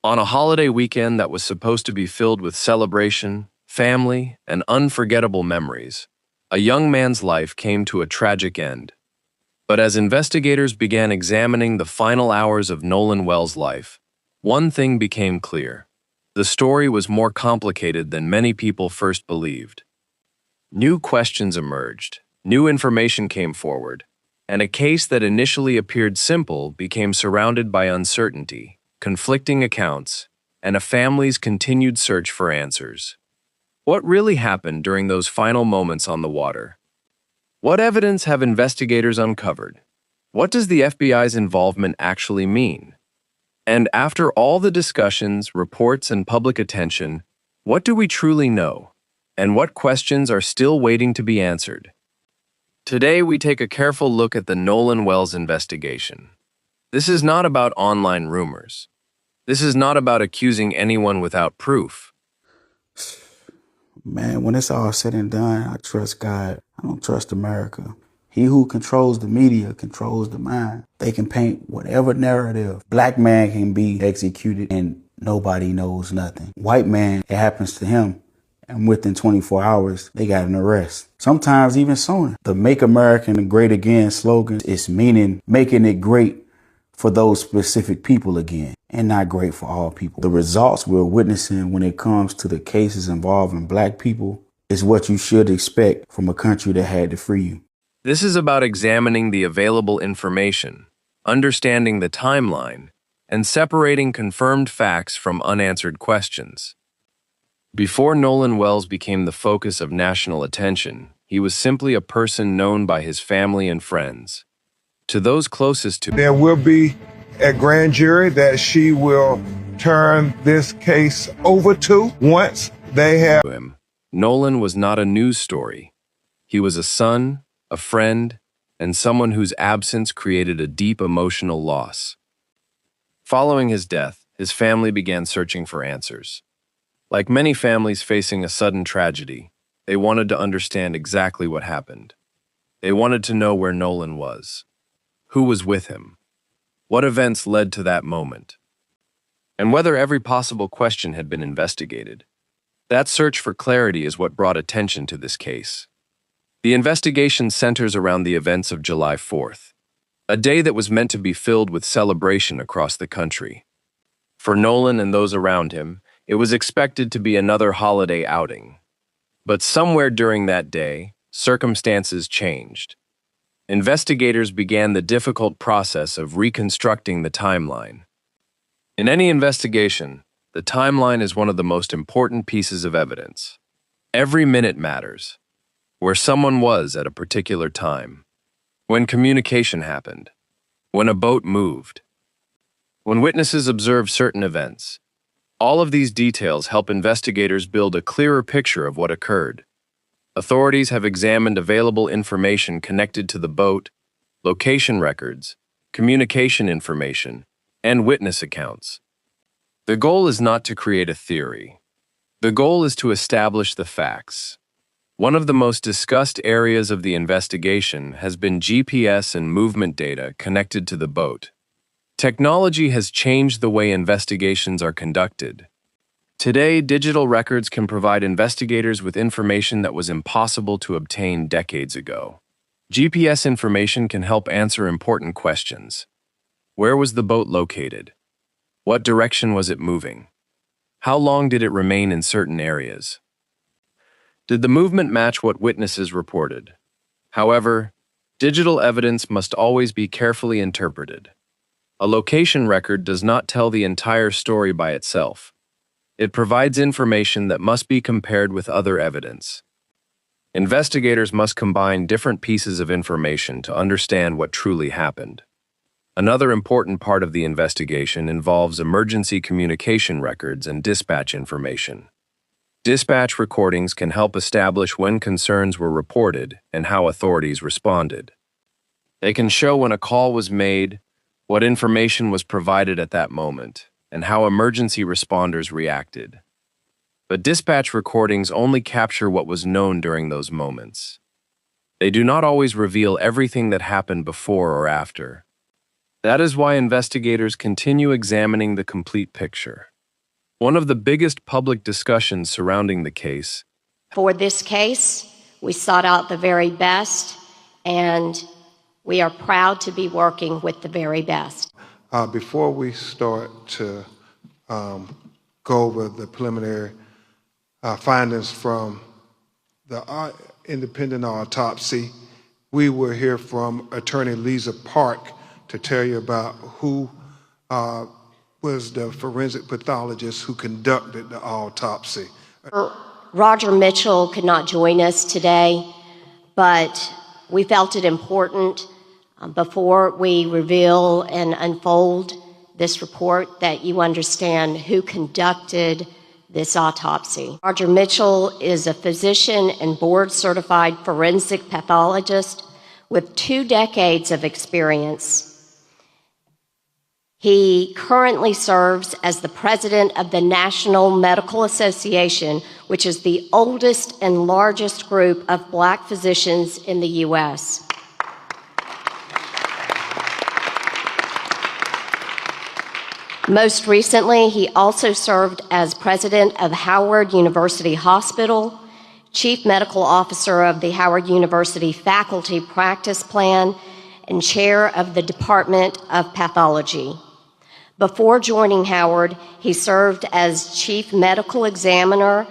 On a holiday weekend that was supposed to be filled with celebration, family, and unforgettable memories, a young man's life came to a tragic end. But as investigators began examining the final hours of Nolan Wells' life, one thing became clear. The story was more complicated than many people first believed. New questions emerged, new information came forward, and a case that initially appeared simple became surrounded by uncertainty, conflicting accounts, and a family's continued search for answers. What really happened during those final moments on the water? What evidence have investigators uncovered? What does the FBI's involvement actually mean? And after all the discussions, reports, and public attention, what do we truly know? And what questions are still waiting to be answered? Today, we take a careful look at the Nolan Wells investigation. This is not about online rumors. This is not about accusing anyone without proof. Man, when it's all said and done, I trust God. I don't trust America. He who controls the media controls the mind. They can paint whatever narrative. Black man can be executed and nobody knows nothing. White man, it happens to him. And within 24 hours, they got an arrest. Sometimes even sooner. The Make America Great Again slogan is meaning making it great for those specific people again and not great for all people. The results we're witnessing when it comes to the cases involving black people is what you should expect from a country that had to free you. This is about examining the available information, understanding the timeline, and separating confirmed facts from unanswered questions. Before Nolan Wells became the focus of national attention, he was simply a person known by his family and friends. To those closest to him, there will be a grand jury that she will turn this case over to once they have him. Nolan was not a news story. He was a son, a friend, and someone whose absence created a deep emotional loss. Following his death, his family began searching for answers. Like many families facing a sudden tragedy, they wanted to understand exactly what happened. They wanted to know where Nolan was. Who was with him? What events led to that moment? And whether every possible question had been investigated. That search for clarity is what brought attention to this case. The investigation centers around the events of July 4th, a day that was meant to be filled with celebration across the country. For Nolan and those around him, it was expected to be another holiday outing. But somewhere during that day, circumstances changed. Investigators began the difficult process of reconstructing the timeline. In any investigation, the timeline is one of the most important pieces of evidence. Every minute matters. Where someone was at a particular time. When communication happened. When a boat moved. When witnesses observed certain events. All of these details help investigators build a clearer picture of what occurred. Authorities have examined available information connected to the boat, location records, communication information, and witness accounts. The goal is not to create a theory. The goal is to establish the facts. One of the most discussed areas of the investigation has been GPS and movement data connected to the boat. Technology has changed the way investigations are conducted. Today, digital records can provide investigators with information that was impossible to obtain decades ago. GPS information can help answer important questions. Where was the boat located? What direction was it moving? How long did it remain in certain areas? Did the movement match what witnesses reported? However, digital evidence must always be carefully interpreted. A location record does not tell the entire story by itself. It provides information that must be compared with other evidence. Investigators must combine different pieces of information to understand what truly happened. Another important part of the investigation involves emergency communication records and dispatch information. Dispatch recordings can help establish when concerns were reported and how authorities responded. They can show when a call was made, what information was provided at that moment, and how emergency responders reacted. But dispatch recordings only capture what was known during those moments. They do not always reveal everything that happened before or after. That is why investigators continue examining the complete picture. One of the biggest public discussions surrounding the case. For this case, we sought out the very best, and we are proud to be working with the very best. Before we start to go over the preliminary findings from the independent autopsy, we will hear from Attorney Lisa Park to tell you about who was the forensic pathologist who conducted the autopsy. Roger Mitchell could not join us today, but we felt it important before we reveal and unfold this report that you understand who conducted this autopsy. Roger Mitchell is a physician and board-certified forensic pathologist with 2 decades of experience. He currently serves as the president of the National Medical Association, which is the oldest and largest group of Black physicians in the U.S. Most recently, he also served as president of Howard University Hospital, chief medical officer of the Howard University Faculty Practice Plan, and chair of the Department of Pathology. Before joining Howard, he served as chief medical examiner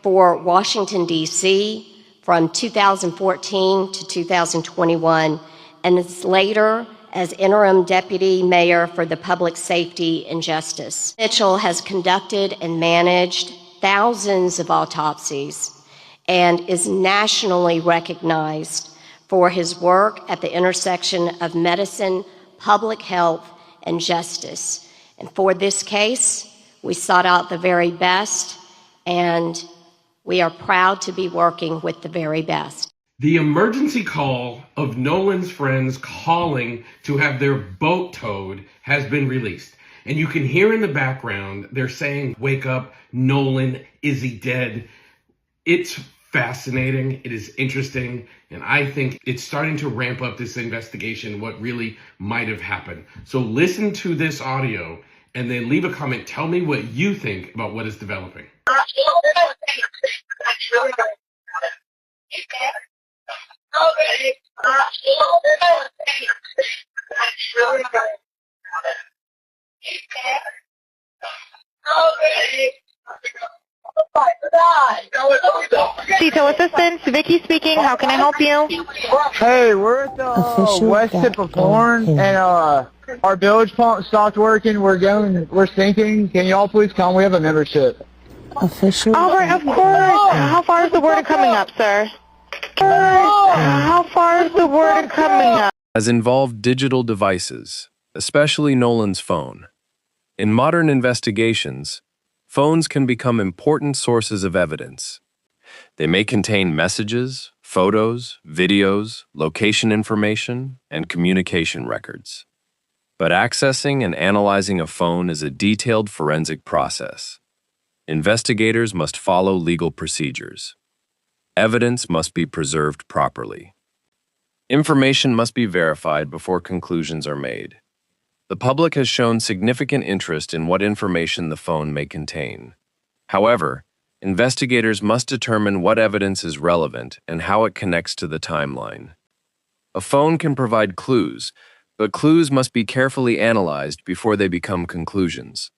for Washington, D.C. from 2014 to 2021, and later as interim deputy mayor for the Public Safety and Justice. Mitchell has conducted and managed thousands of autopsies and is nationally recognized for his work at the intersection of medicine, public health, and justice. And for this case, we sought out the very best, and we are proud to be working with the very best. The emergency call of Nolan's friends calling to have their boat towed has been released. And you can hear in the background, they're saying, "Wake up, Nolan, is he dead?" It's fascinating, it is interesting, and I think it's starting to ramp up this investigation, what really might have happened. So listen to this audio and then leave a comment. Tell me what you think about what is developing. Detail assistance, Vicky speaking. How can I help you? Hey, we're at the west tip of Horn, and our bilge pump stopped working. We're sinking. Can y'all please come? We have a membership. Official. All right, of course. How far is the word coming up, sir? How far is the word coming up? Has involved digital devices, especially Nolan's phone. In modern investigations, phones can become important sources of evidence. They may contain messages, photos, videos, location information, and communication records. But accessing and analyzing a phone is a detailed forensic process. Investigators must follow legal procedures. Evidence must be preserved properly. Information must be verified before conclusions are made. The public has shown significant interest in what information the phone may contain. However, investigators must determine what evidence is relevant and how it connects to the timeline. A phone can provide clues, but clues must be carefully analyzed before they become conclusions.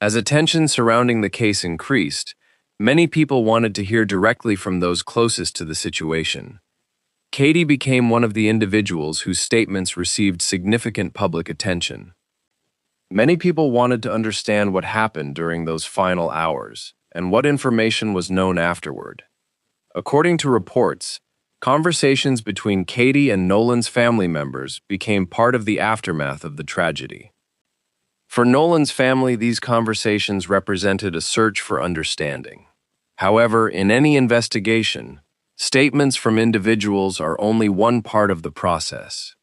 As attention surrounding the case increased, many people wanted to hear directly from those closest to the situation. Katie became one of the individuals whose statements received significant public attention. Many people wanted to understand what happened during those final hours and what information was known afterward. According to reports, conversations between Katie and Nolan's family members became part of the aftermath of the tragedy. For Nolan's family, these conversations represented a search for understanding. However, in any investigation, statements from individuals are only one part of the process.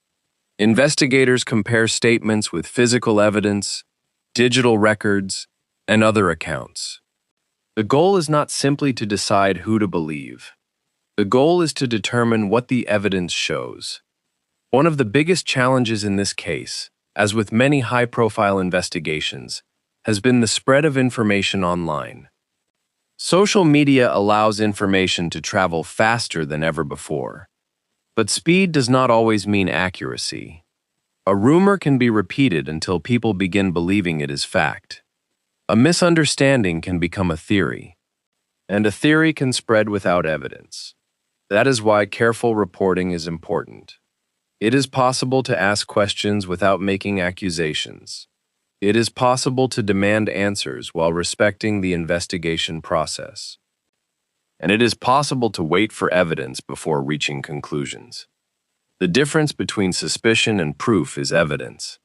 Investigators compare statements with physical evidence, digital records, and other accounts. The goal is not simply to decide who to believe. The goal is to determine what the evidence shows. One of the biggest challenges in this case, as with many high-profile investigations, has been the spread of information online. Social media allows information to travel faster than ever before. But speed does not always mean accuracy. A rumor can be repeated until people begin believing it is fact. A misunderstanding can become a theory, and a theory can spread without evidence. That is why careful reporting is important. It is possible to ask questions without making accusations. It is possible to demand answers while respecting the investigation process. And it is possible to wait for evidence before reaching conclusions. The difference between suspicion and proof is evidence.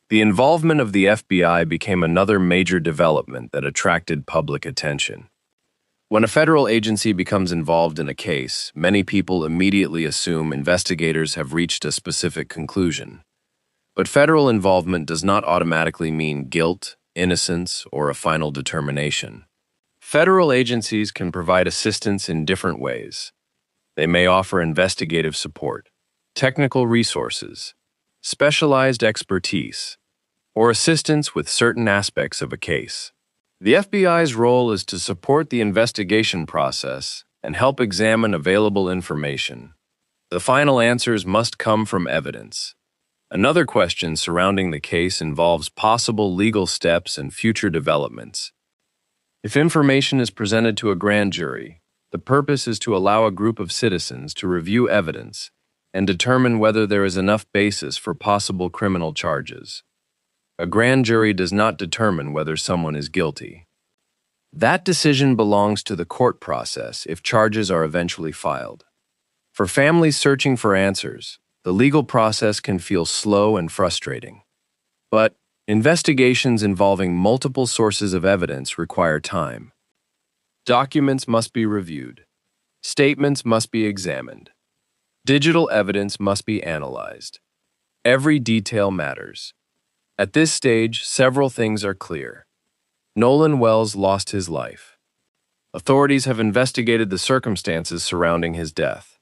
The involvement of the FBI became another major development that attracted public attention. When a federal agency becomes involved in a case, many people immediately assume investigators have reached a specific conclusion. But federal involvement does not automatically mean guilt, innocence, or a final determination. Federal agencies can provide assistance in different ways. They may offer investigative support, technical resources, specialized expertise, or assistance with certain aspects of a case. The FBI's role is to support the investigation process and help examine available information. The final answers must come from evidence. Another question surrounding the case involves possible legal steps and future developments. If information is presented to a grand jury, the purpose is to allow a group of citizens to review evidence and determine whether there is enough basis for possible criminal charges. A grand jury does not determine whether someone is guilty. That decision belongs to the court process if charges are eventually filed. For families searching for answers, the legal process can feel slow and frustrating. But investigations involving multiple sources of evidence require time. Documents must be reviewed. Statements must be examined. Digital evidence must be analyzed. Every detail matters. At this stage, several things are clear. Nolan Wells lost his life. Authorities have investigated the circumstances surrounding his death.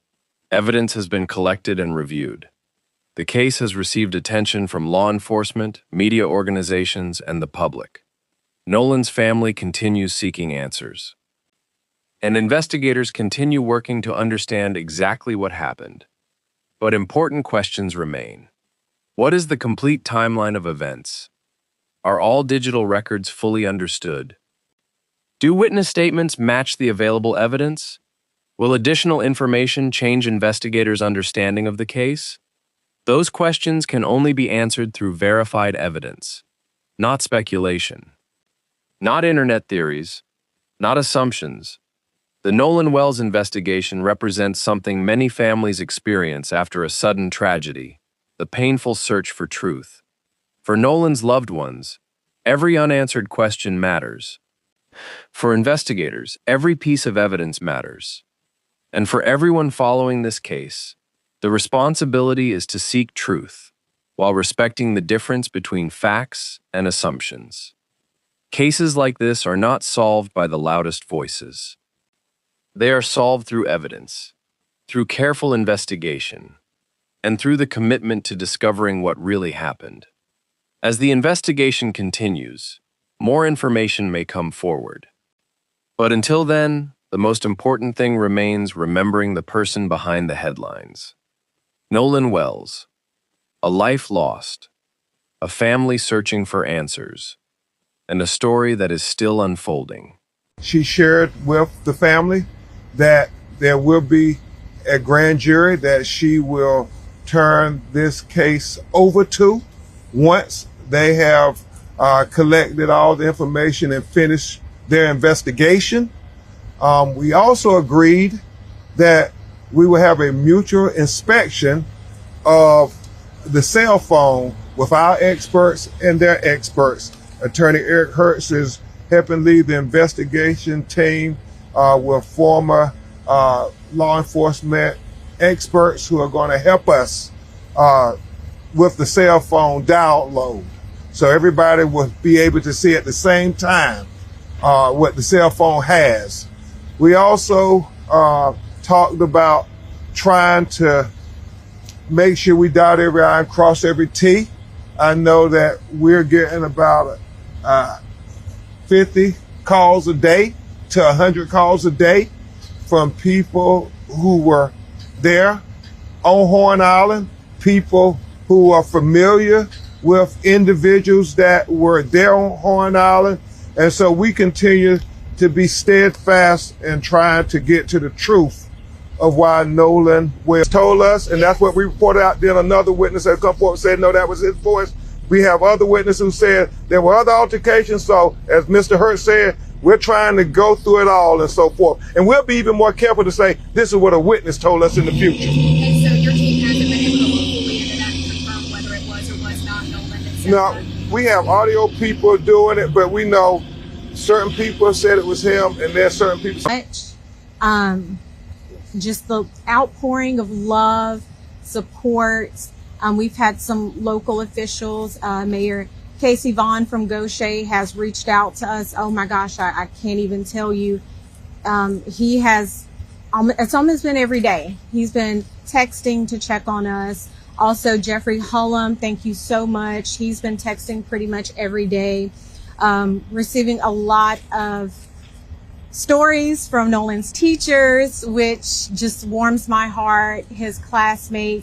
Evidence has been collected and reviewed. The case has received attention from law enforcement, media organizations, and the public. Nolan's family continues seeking answers. And investigators continue working to understand exactly what happened. But important questions remain. What is the complete timeline of events? Are all digital records fully understood? Do witness statements match the available evidence? Will additional information change investigators' understanding of the case? Those questions can only be answered through verified evidence, not speculation, not internet theories, not assumptions. The Nolan Wells investigation represents something many families experience after a sudden tragedy, the painful search for truth. For Nolan's loved ones, every unanswered question matters. For investigators, every piece of evidence matters. And for everyone following this case, the responsibility is to seek truth, while respecting the difference between facts and assumptions. Cases like this are not solved by the loudest voices. They are solved through evidence, through careful investigation, and through the commitment to discovering what really happened. As the investigation continues, more information may come forward. But until then, the most important thing remains remembering the person behind the headlines. Nolan Wells, a life lost, a family searching for answers, and a story that is still unfolding. She shared with the family that there will be a grand jury that she will turn this case over to once they have collected all the information and finished their investigation. We also agreed that we will have a mutual inspection of the cell phone with our experts and their experts. Attorney Eric Hertz is helping lead the investigation team with former law enforcement experts who are going to help us with the cell phone download. So everybody will be able to see at the same time what the cell phone has. We also talked about trying to make sure we dot every I and cross every T. I know that we're getting about 50 calls a day to 100 calls a day from people who were there on Horn Island, people who are familiar with individuals that were there on Horn Island. And so we continue to be steadfast in trying to get to the truth of why Nolan Wells told us, and that's what we reported out. Then another witness had come forward and said, no, that was his voice. We have other witnesses who said there were other altercations. So as Mr. Hurt said, we're trying to go through it all and so forth. And we'll be even more careful to say, this is what a witness told us in the future. And so your team hasn't been able to look fully into that and confirm whether it was or was not Nolan that said No, that? we have audio people doing it, but we know certain people said it was him, and there's certain people. Just the outpouring of love, support. We've had some local officials. Mayor Casey Vaughn from Gaucher has reached out to us. Oh my gosh, I can't even tell you. He has, it's almost been every day. He's been texting to check on us. Also, Jeffrey Hullum, thank you so much. He's been texting pretty much every day. Receiving a lot of stories from Nolan's teachers, which just warms my heart, his classmates.